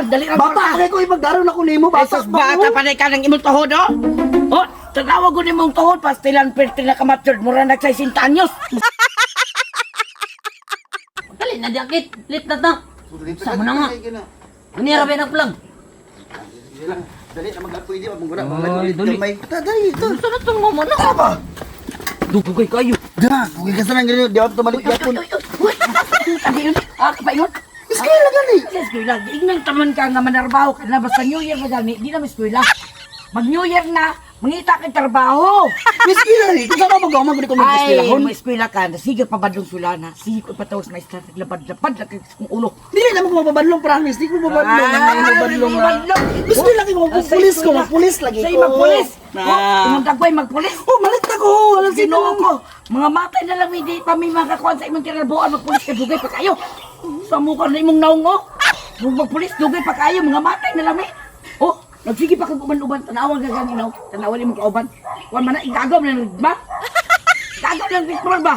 dali ra. Bata kay ko ipagdaron ako nimo bata. Esos bata pa ka ng imong tuhod, oh. Oh, tanawa ko nimong tuhod, pastilan perti na ka-matured, mura na 60 anyos. Dali na diakit. Lit na ta. Sama na nga. Manira ba nagplang? Dali na mag-apoy di magmura. Ay, dali. Dali ito. Gusto na itong mama na. Apa? Dugay kayo. Da, huwag ka sana ganyan. Di ako tumalik yapon. Ano yun? Ah, kapaingon? Eskwela gani. Sa eskwela, inang taman ka nga manarbaho ka na, basta New Year na gani, di na may eskwela. Mag New Year na, mangita kang trabaho. Eskwela ni. Kung saan ako magawa ko mag Ay, eskwela hon. may eskwela ka, sige pa ba doon sula na, sige ko patawag sa maestra, naglapad-lapad na kong ulo. Dili na mo mababadlong promise. Di ko mababadlong. Mababadlong na. Badlong. Eskwela kay mo pulis ko, magpulis lagi Say ko. magpulis. Na. Oh, imong dagway magpulis. Oh, malit na ko. Alam Ginoo ko. Mga matay na lang hindi pa may makakuan sa imong tinalbuan magpulis ka dugay pa kayo. Sa mukha na imong naungo. Kung magpulis dugay pa kayo mga matay na lang Oh, nagsige pa kag uban-uban tanawang gagani naw. Tanawan imong kauban. Kuan man na igagaw na ba? Gagaw lang bitbol ba?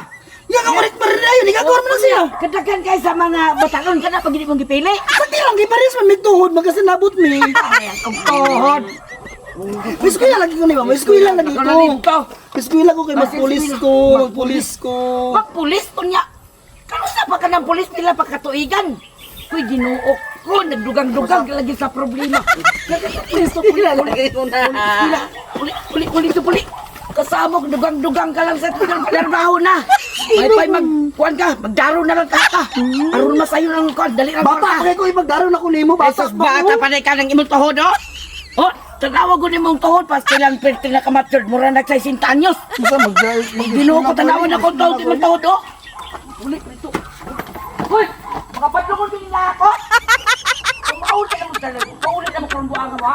Nga ka ulit pa rin na yun. Igagawa mo lang siya. Kadagan kay sa mga batalon kana pag hindi mong gipili. Pati lang kay Paris man may tuhod. Magkasinabot mi. Ay, ang tuhod. May eskwela lagi ko nimo. May eskwela lagi Ano ko. dito? May eskwela ko kay magpulis ko. Magpulis ko. Magpulis kunya. Kanusa pa ka ng pulis nila pagkatuigan? Kuy ginuok ko, nagdugang-dugang lagi sa problema. Pulis to puli, puli. Kasama ko, dugang-dugang ka lang sa pagdarbaho na. May magkuhan ka, magdaro na lang ka. Aron masayo ng kuhan, dali lang Bata kay ko ipagdaron ako nimo. Esos bata pa ka ng imong tuhod, oh. Oh, tanawa ko nimong tuhod, pastilan perti na ka-matured, mura na 60 anyos. Ginoo ko tanawan ako tuhod, imong tuhod, oh. Ulit, ito. Hoy! Mga patlong ko din na ako! Kung maulit na mo talaga, maulit na mo kung buang ka ba?